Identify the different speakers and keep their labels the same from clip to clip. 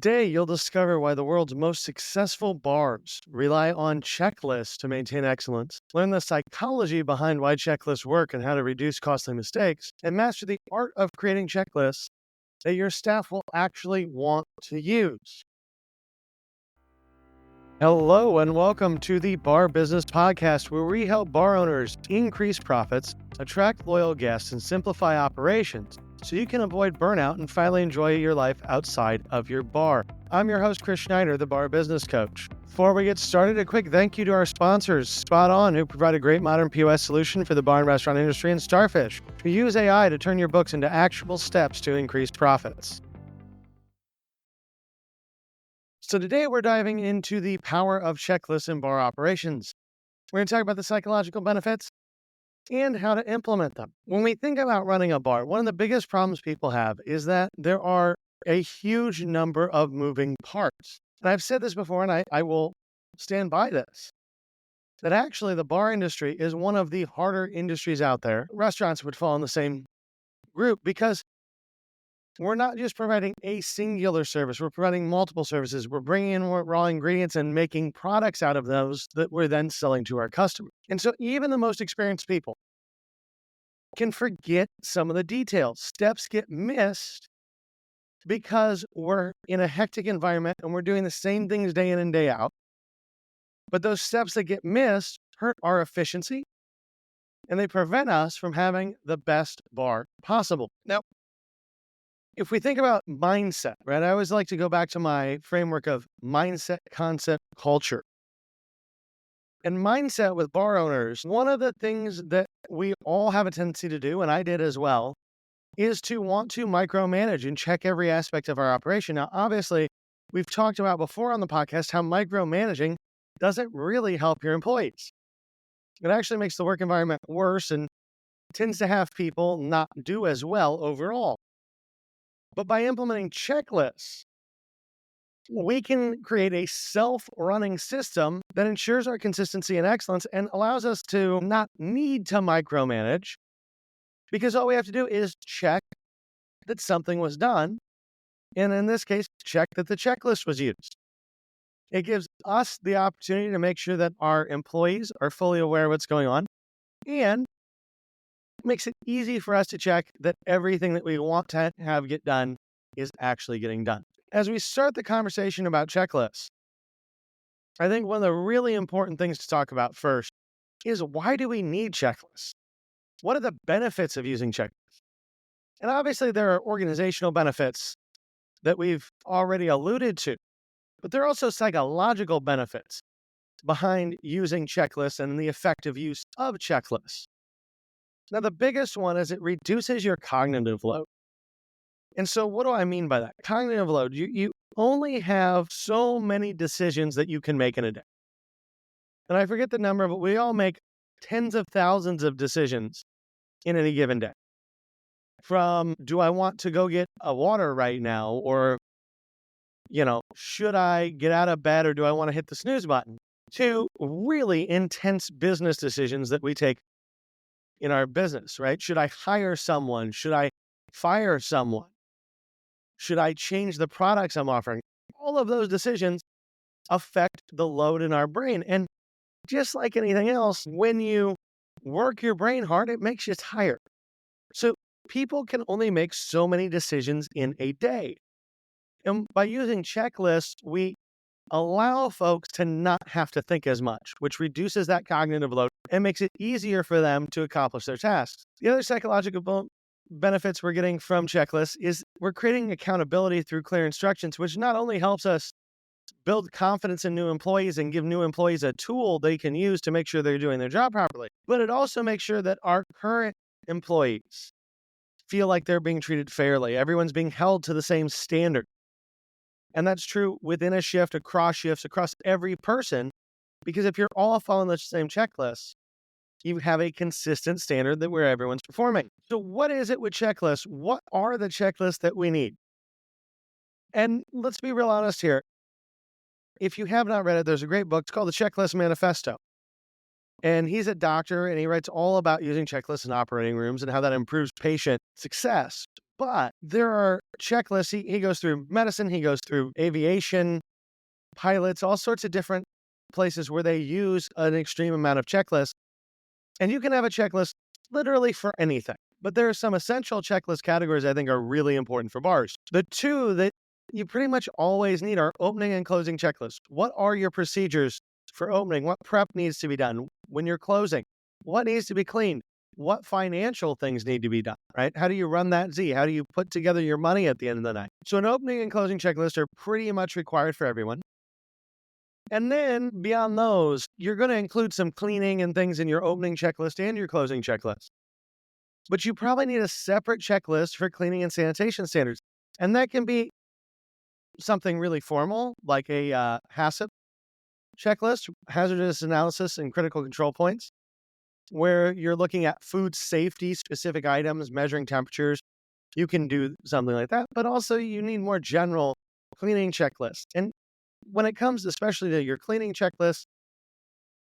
Speaker 1: Today, you'll discover why the world's most successful bars rely on checklists to maintain excellence, learn the psychology behind why checklists work and how to reduce costly mistakes, and master the art of creating checklists that your staff will actually want to use. Hello, and welcome to the Bar Business Podcast, where we help bar owners increase profits, attract loyal guests, and simplify operations so you can avoid burnout and finally enjoy your life outside of your bar. I'm your host, Chris Schneider, the Bar Business Coach. Before we get started, a quick thank you to our sponsors, Spot On, who provide a great modern POS solution for the bar and restaurant industry, and Starfish, who use AI to turn your books into actionable steps to increase profits. So today we're diving into the power of checklists in bar operations. We're going to talk about the psychological benefits and how to implement them. When we think about running a bar, one of the biggest problems people have is that there are a huge number of moving parts. And I've said this before, and I will stand by this, that actually the bar industry is one of the harder industries out there. Restaurants would fall in the same group because we're not just providing a singular service. We're providing multiple services. We're bringing in raw ingredients and making products out of those that we're then selling to our customers. And so even the most experienced people can forget some of the details. Steps get missed because we're in a hectic environment and we're doing the same things day in and day out. But those steps that get missed hurt our efficiency and they prevent us from having the best bar possible. Now, if we think about mindset, right, I always like to go back to my framework of mindset, concept, culture. And mindset with bar owners, one of the things that we all have a tendency to do, and I did as well, is to want to micromanage and check every aspect of our operation. Now, obviously, we've talked about before on the podcast how micromanaging doesn't really help your employees. It actually makes the work environment worse and tends to have people not do as well overall. But by implementing checklists, we can create a self-running system that ensures our consistency and excellence and allows us to not need to micromanage because all we have to do is check that something was done. And in this case, check that the checklist was used. It gives us the opportunity to make sure that our employees are fully aware of what's going on and makes it easy for us to check that everything that we want to have get done is actually getting done. As we start the conversation about checklists, I think one of the really important things to talk about first is why do we need checklists? What are the benefits of using checklists? And obviously there are organizational benefits that we've already alluded to, but there are also psychological benefits behind using checklists and the effective use of checklists. Now, the biggest one is it reduces your cognitive load. And so what do I mean by that? Cognitive load, you only have so many decisions that you can make in a day. And I forget the number, but we all make tens of thousands of decisions in any given day. From, do I want to go get a water right now? Or, should I get out of bed or do I want to hit the snooze button? To really intense business decisions that we take in our business, right? Should I hire someone? Should I fire someone? Should I change the products I'm offering? All of those decisions affect the load in our brain. And just like anything else, when you work your brain hard, it makes you tired. So people can only make so many decisions in a day. And by using checklists, we allow folks to not have to think as much, which reduces that cognitive load and makes it easier for them to accomplish their tasks. The other psychological benefits we're getting from checklists is we're creating accountability through clear instructions, which not only helps us build confidence in new employees and give new employees a tool they can use to make sure they're doing their job properly, but it also makes sure that our current employees feel like they're being treated fairly. Everyone's being held to the same standard. And that's true within a shift, across shifts, across every person, because if you're all following the same checklist, you have a consistent standard that where everyone's performing. So what is it with checklists? What are the checklists that we need? And let's be real honest here. If you have not read it, there's a great book. It's called The Checklist Manifesto. And he's a doctor and he writes all about using checklists in operating rooms and how that improves patient success. But there are checklists. He goes through medicine, he goes through aviation, pilots, all sorts of different places where they use an extreme amount of checklists. And you can have a checklist literally for anything. But there are some essential checklist categories I think are really important for bars. The two that you pretty much always need are opening and closing checklists. What are your procedures for opening? What prep needs to be done when you're closing? What needs to be cleaned? What financial things need to be done, right? How do you run that Z? How do you put together your money at the end of the night? So an opening and closing checklist are pretty much required for everyone. And then beyond those, you're going to include some cleaning and things in your opening checklist and your closing checklist. But you probably need a separate checklist for cleaning and sanitation standards. And that can be something really formal, like a HACCP checklist, hazardous analysis and critical control points, where you're looking at food safety, specific items, measuring temperatures. You can do something like that. But also you need more general cleaning checklists. And when it comes especially to your cleaning checklist,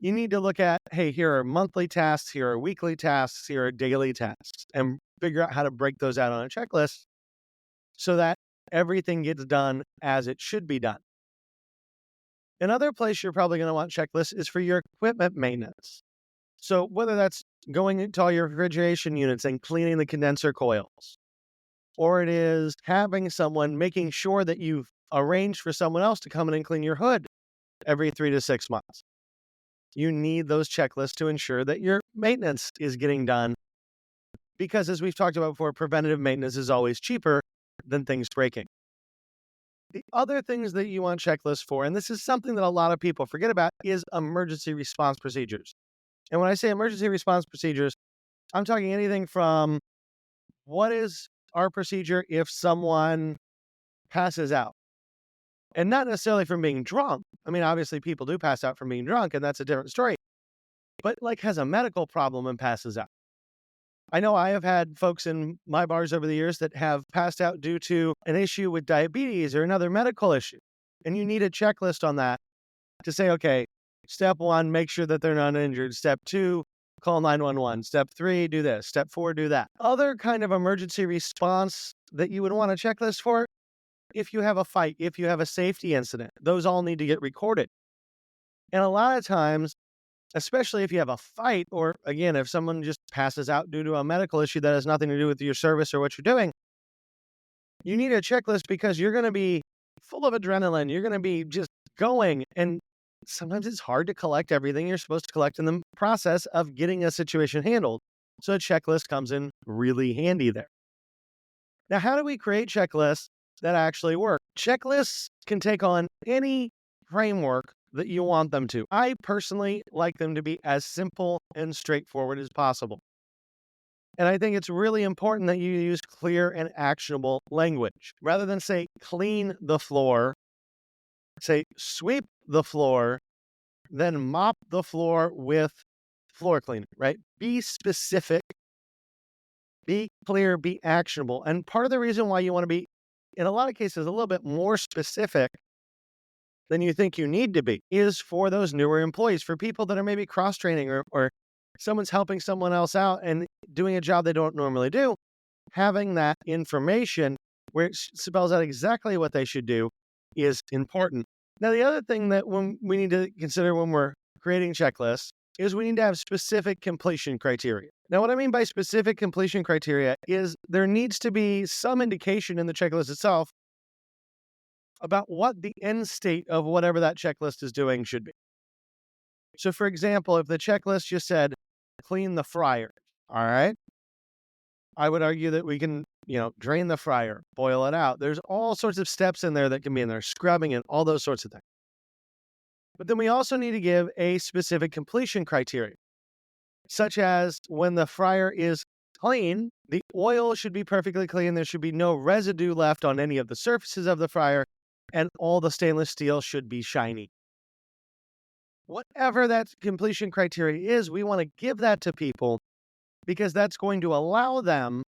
Speaker 1: you need to look at, hey, here are monthly tasks, here are weekly tasks, here are daily tasks, and figure out how to break those out on a checklist so that everything gets done as it should be done. Another place you're probably going to want checklists is for your equipment maintenance. So whether that's going into all your refrigeration units and cleaning the condenser coils, or it is having someone making sure that you've arranged for someone else to come in and clean your hood every 3 to 6 months. You need those checklists to ensure that your maintenance is getting done. Because as we've talked about before, preventative maintenance is always cheaper than things breaking. The other things that you want checklists for, and this is something that a lot of people forget about, is emergency response procedures. And when I say emergency response procedures, I'm talking anything from what is our procedure if someone passes out? And not necessarily from being drunk. I mean, obviously people do pass out from being drunk, and that's a different story. But like has a medical problem and passes out. I know I have had folks in my bars over the years that have passed out due to an issue with diabetes or another medical issue. And you need a checklist on that to say, okay, step 1, make sure that they're not injured. Step 2, call 911. Step 3, do this. Step 4, do that. Other kind of emergency response that you would want a checklist for, if you have a fight, if you have a safety incident, those all need to get recorded. And a lot of times, especially if you have a fight, or again, if someone just passes out due to a medical issue that has nothing to do with your service or what you're doing, you need a checklist because you're going to be full of adrenaline. You're going to be just going. And sometimes it's hard to collect everything you're supposed to collect in the process of getting a situation handled. So a checklist comes in really handy there. Now, how do we create checklists that actually work? Checklists can take on any framework that you want them to. I personally like them to be as simple and straightforward as possible. And I think it's really important that you use clear and actionable language. Rather than say, clean the floor, say, sweep the floor, then mop the floor with floor cleaner, right? Be specific, be clear, be actionable. And part of the reason why you want to be, in a lot of cases, a little bit more specific than you think you need to be is for those newer employees, for people that are maybe cross-training or someone's helping someone else out and doing a job they don't normally do. Having that information where it spells out exactly what they should do is important. Now, the other thing that we need to consider when we're creating checklists is we need to have specific completion criteria. Now, what I mean by specific completion criteria is there needs to be some indication in the checklist itself about what the end state of whatever that checklist is doing should be. So, for example, if the checklist just said, clean the fryer, all right, I would argue that we can, drain the fryer, boil it out. There's all sorts of steps in there that can be in there, scrubbing and all those sorts of things. But then we also need to give a specific completion criteria, such as when the fryer is clean, the oil should be perfectly clean. There should be no residue left on any of the surfaces of the fryer, and all the stainless steel should be shiny. Whatever that completion criteria is, we want to give that to people because that's going to allow them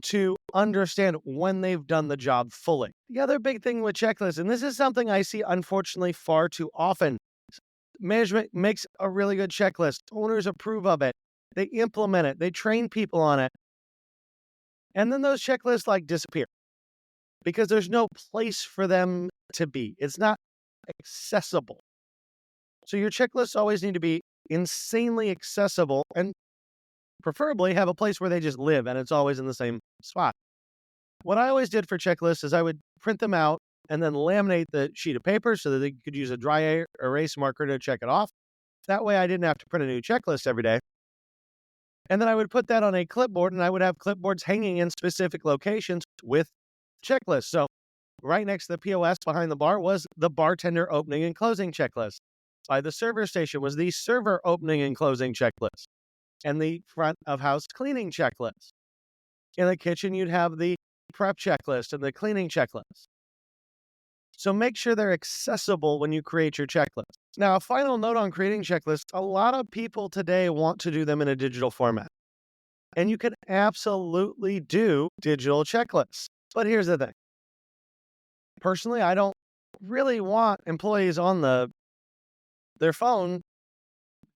Speaker 1: to understand when they've done the job fully. The other big thing with checklists, and this is something I see unfortunately far too often, management makes a really good checklist. Owners approve of it. They implement it. They train people on it. And then those checklists like disappear because there's no place for them to be. It's not accessible. So your checklists always need to be insanely accessible and preferably have a place where they just live and it's always in the same spot. What I always did for checklists is I would print them out and then laminate the sheet of paper so that they could use a dry erase marker to check it off. That way I didn't have to print a new checklist every day. And then I would put that on a clipboard and I would have clipboards hanging in specific locations with checklists. So right next to the POS behind the bar was the bartender opening and closing checklist. By the server station was the server opening and closing checklist and the front of house cleaning checklist. In the kitchen, you'd have the prep checklist and the cleaning checklist. So make sure they're accessible when you create your checklist. Now, a final note on creating checklists, a lot of people today want to do them in a digital format. And you can absolutely do digital checklists. But here's the thing. Personally, I don't really want employees on their phone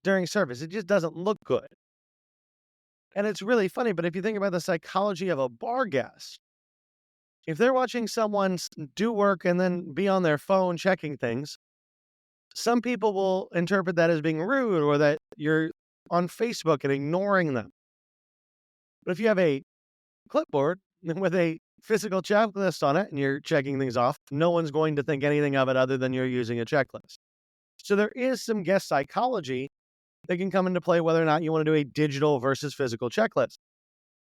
Speaker 1: during service. It just doesn't look good. And it's really funny, but if you think about the psychology of a bar guest, if they're watching someone do work and then be on their phone checking things, some people will interpret that as being rude or that you're on Facebook and ignoring them. But if you have a clipboard with a physical checklist on it and you're checking things off, no one's going to think anything of it other than you're using a checklist. So there is some guest psychology that can come into play whether or not you want to do a digital versus physical checklist.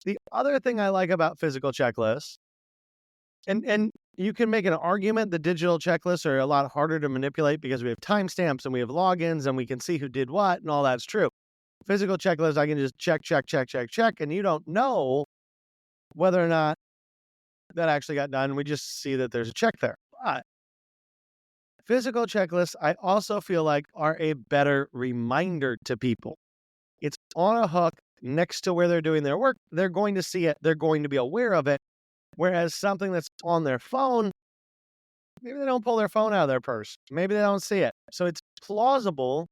Speaker 1: The other thing I like about physical checklists, and you can make an argument that digital checklists are a lot harder to manipulate because we have timestamps and we have logins and we can see who did what and all that's true. Physical checklists, I can just check, and you don't know whether or not that actually got done. We just see that there's a check there. But physical checklists, I also feel like are a better reminder to people. It's on a hook next to where they're doing their work. They're going to see it. They're going to be aware of it. Whereas something that's on their phone, maybe they don't pull their phone out of their purse. Maybe they don't see it. So it's plausible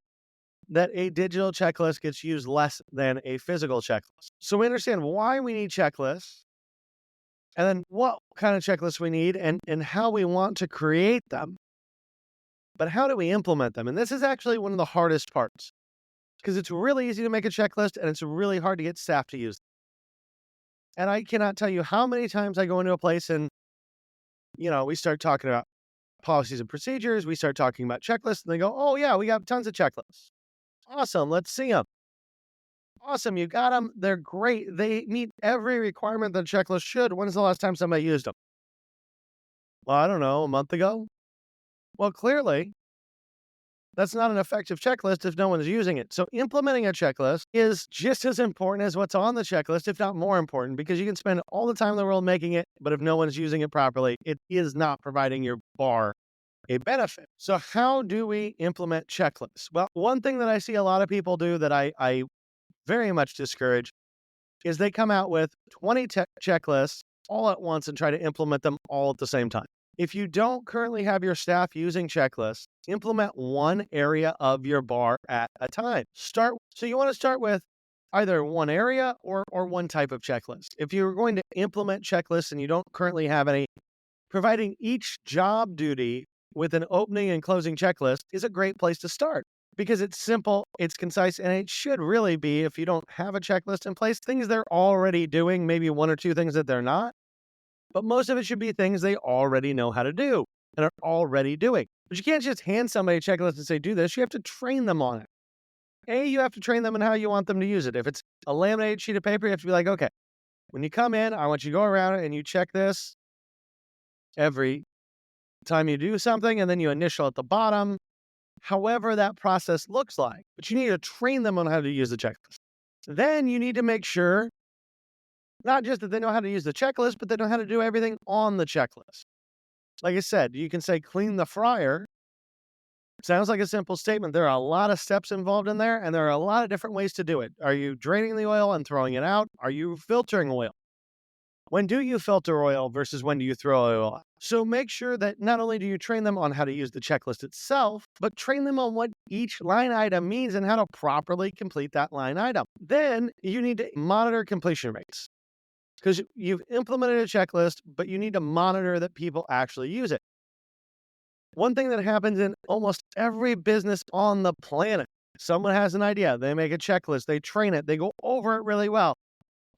Speaker 1: that a digital checklist gets used less than a physical checklist. So we understand why we need checklists and then what kind of checklists we need and how we want to create them. But how do we implement them? And this is actually one of the hardest parts because it's really easy to make a checklist and it's really hard to get staff to use them. And I cannot tell you how many times I go into a place and, we start talking about policies and procedures. We start talking about checklists and they go, oh yeah, we got tons of checklists. Awesome. Let's see them. Awesome. You got them. They're great. They meet every requirement that a checklist should. When's the last time somebody used them? Well, I don't know, a month ago. Well, clearly that's not an effective checklist if no one's using it. So implementing a checklist is just as important as what's on the checklist, if not more important, because you can spend all the time in the world making it, but if no one's using it properly, it is not providing your bar a benefit. So how do we implement checklists? Well, one thing that I see a lot of people do that I very much discourage is they come out with 20 checklists all at once and try to implement them all at the same time. If you don't currently have your staff using checklists, implement one area of your bar at a time. So you want to start with either one area or one type of checklist. If you're going to implement checklists and you don't currently have any, providing each job duty with an opening and closing checklist is a great place to start because it's simple, it's concise, and it should really be, if you don't have a checklist in place, things they're already doing, maybe one or two things that they're not. But most of it should be things they already know how to do and are already doing. But you can't just hand somebody a checklist and say, do this. You have to train them on it. You have to train them in how you want them to use it. If it's a laminated sheet of paper, you have to be like, okay, when you come in, I want you to go around it and you check this every time you do something, and then you initial at the bottom, however that process looks like. But you need to train them on how to use the checklist. Then you need to make sure not just that they know how to use the checklist, but they know how to do everything on the checklist. Like I said, you can say clean the fryer. Sounds like a simple statement. There are a lot of steps involved in there, and there are a lot of different ways to do it. Are you draining the oil and throwing it out? Are you filtering oil? When do you filter oil versus when do you throw oil out? So make sure that not only do you train them on how to use the checklist itself, but train them on what each line item means and how to properly complete that line item. Then you need to monitor completion rates. because you've implemented a checklist, but you need to monitor that people actually use it. One thing that happens in almost every business on the planet, someone has an idea, they make a checklist, they train it, they go over it really well.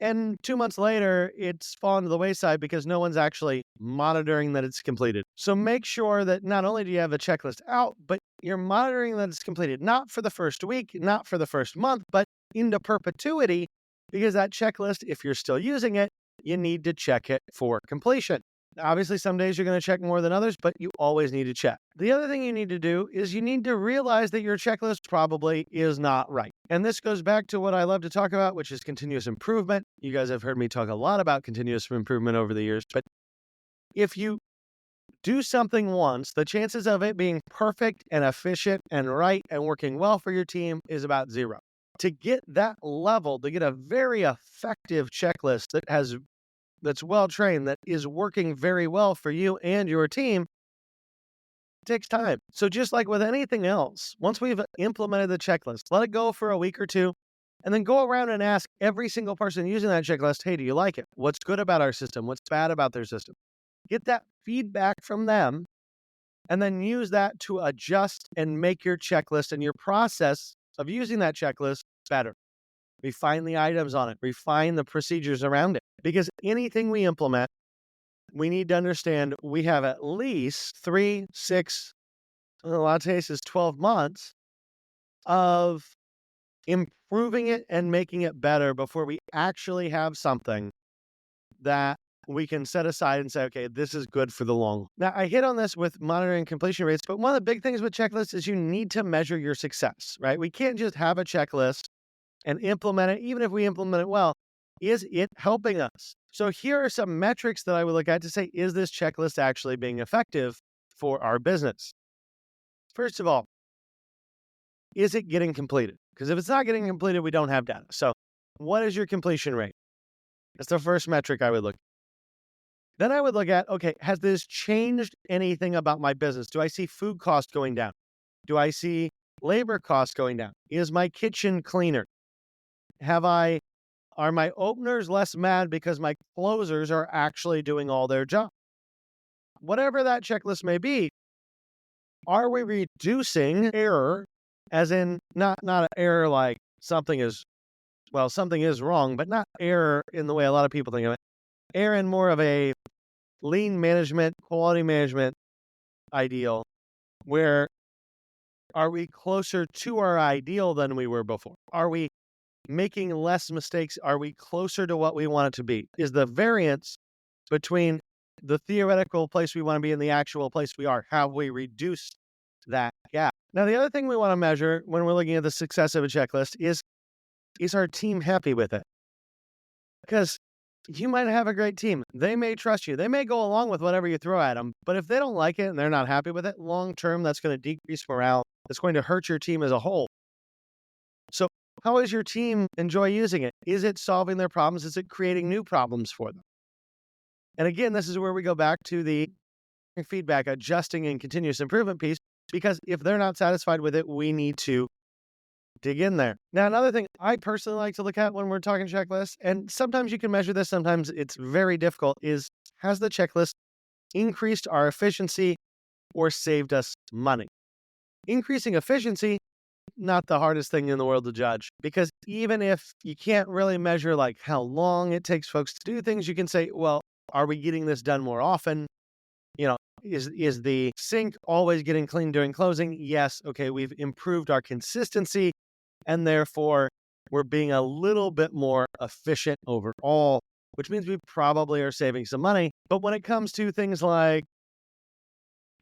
Speaker 1: And 2 months later, it's fallen to the wayside because no one's actually monitoring that it's completed. So make sure that not only do you have the checklist out, but you're monitoring that it's completed, not for the first week, not for the first month, but into perpetuity, because that checklist, if you're still using it, you need to check it for completion. Obviously, some days you're going to check more than others, but you always need to check. The other thing you need to do is you need to realize that your checklist probably is not right. And this goes back to what I love to talk about, which is continuous improvement. You guys have heard me talk a lot about continuous improvement over the years, but if you do something once, the chances of it being perfect and efficient and right and working well for your team is about zero. To get that level, to get a very effective checklist that's well trained, that is working very well for you and your team, it takes time. So just like with anything else, once we've implemented the checklist, let it go for a week or two, and then go around and ask every single person using that checklist, hey, do you like it? What's good about our system? What's bad about their system? Get that feedback from them, and then use that to adjust and make your checklist and your process of using that checklist better. Refine the items on it, refine the procedures around it. Because anything we implement, we need to understand we have at least 3, 6, in a lot of cases, 12 months of improving it and making it better before we actually have something that we can set aside and say, okay, this is good for the long. Now, I hit on this with monitoring completion rates, but one of the big things with checklists is you need to measure your success, right? We can't just have a checklist and implement it, even if we implement it well. Is it helping us? So here are some metrics that I would look at to say, is this checklist actually being effective for our business? First of all, is it getting completed? Because if it's not getting completed, we don't have data. So what is your completion rate? That's the first metric I would look at. Then I would look at, okay, has this changed anything about my business? Do I see food costs going down? Do I see labor costs going down? Is my kitchen cleaner? Are my openers less mad because my closers are actually doing all their job? Whatever that checklist may be, are we reducing error, as in not an error like something is wrong, but not error in the way a lot of people think of it. Error in more of a lean management, quality management ideal, where are we closer to our ideal than we were before? Are we making less mistakes? Are we closer to what we want it to be? Is the variance between the theoretical place we want to be and the actual place we are, have we reduced that gap? Now, the other thing we want to measure when we're looking at the success of a checklist is our team happy with it? Because you might have a great team. They may trust you. They may go along with whatever you throw at them. But if they don't like it and they're not happy with it, long term, that's going to decrease morale. It's going to hurt your team as a whole. So how does your team enjoy using it? Is it solving their problems? Is it creating new problems for them? And again, this is where we go back to the feedback, adjusting, and continuous improvement piece, because if they're not satisfied with it, we need to dig in there. Now, another thing I personally like to look at when we're talking checklists, and sometimes you can measure this, sometimes it's very difficult, is has the checklist increased our efficiency or saved us money? Increasing efficiency, not the hardest thing in the world to judge, because even if you can't really measure like how long it takes folks to do things, you can say, well, are we getting this done more often? Is the sink always getting clean during closing? Yes. Okay, we've improved our consistency, and therefore we're being a little bit more efficient overall, which means we probably are saving some money. But when it comes to things like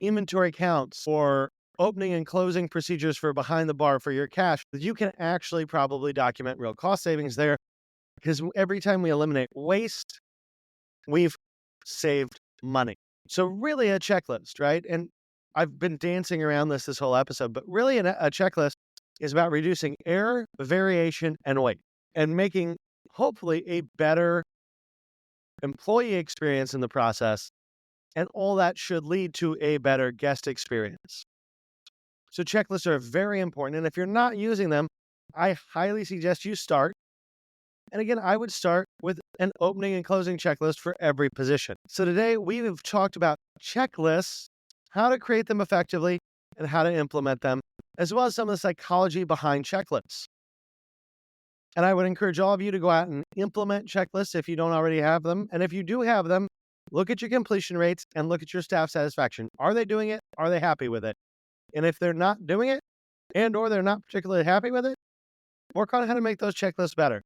Speaker 1: inventory counts or opening and closing procedures for behind the bar for your cash, you can actually probably document real cost savings there, because every time we eliminate waste, we've saved money. So really a checklist, right? And I've been dancing around this whole episode, but really a checklist is about reducing error, variation, and weight, and making hopefully a better employee experience in the process. And all that should lead to a better guest experience. So checklists are very important. And if you're not using them, I highly suggest you start. And again, I would start with an opening and closing checklist for every position. So today we've talked about checklists, how to create them effectively, and how to implement them, as well as some of the psychology behind checklists. And I would encourage all of you to go out and implement checklists if you don't already have them. And if you do have them, look at your completion rates and look at your staff satisfaction. Are they doing it? Are they happy with it? And if they're not doing it, and or they're not particularly happy with it, work on how to make those checklists better.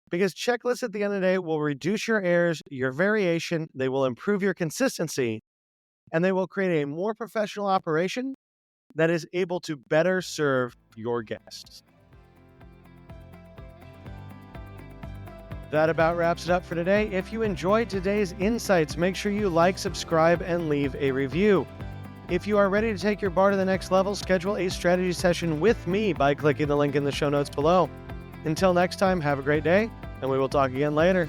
Speaker 1: Because checklists at the end of the day will reduce your errors, your variation, they will improve your consistency, and they will create a more professional operation that is able to better serve your guests. That about wraps it up for today. If you enjoyed today's insights, make sure you like, subscribe, and leave a review. If you are ready to take your bar to the next level, schedule a strategy session with me by clicking the link in the show notes below. Until next time, have a great day, and we will talk again later.